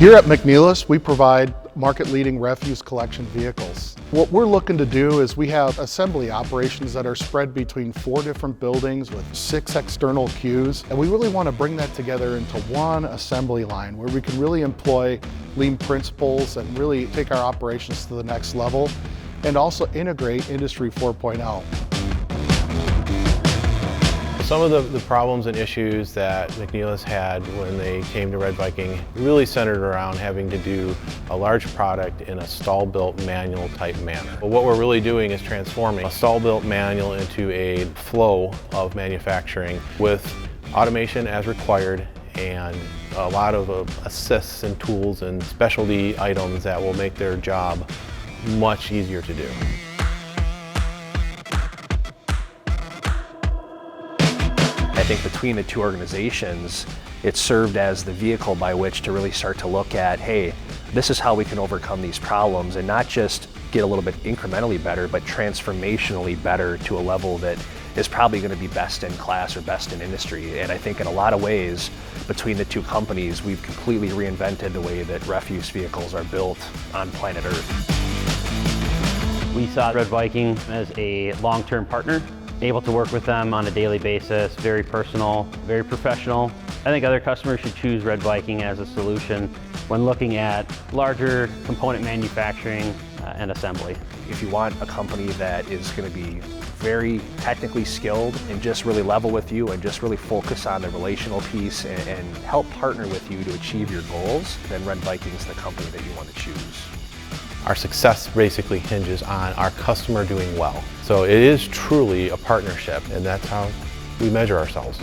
Here at McNeilus, we provide market-leading refuse collection vehicles. What we're looking to do is we have assembly operations that are spread between 4 different buildings with 6 external queues, and we really want to bring that together into one assembly line where we can really employ lean principles and really take our operations to the next level and also integrate Industry 4.0. Some of the problems and issues that McNeilus had when they came to Red Viking really centered around having to do a large product in a stall-built manual type manner. But what we're really doing is transforming a stall-built manual into a flow of manufacturing with automation as required and a lot of assists and tools and specialty items that will make their job much easier to do. I think between the two organizations, it served as the vehicle by which to really start to look at, hey, this is how we can overcome these problems and not just get a little bit incrementally better, but transformationally better to a level that is probably going to be best in class or best in industry. And I think in a lot of ways, between the two companies, we've completely reinvented the way that refuse vehicles are built on planet Earth. We saw Red Viking as a long-term partner, able to work with them on a daily basis, very personal, very professional. I think other customers should choose Red Viking as a solution when looking at larger component manufacturing and assembly. If you want a company that is going to be very technically skilled and just really level with you and just really focus on the relational piece and help partner with you to achieve your goals, then Red Viking is the company that you want to choose. Our success basically hinges on our customer doing well. So it is truly a partnership, and that's how we measure ourselves.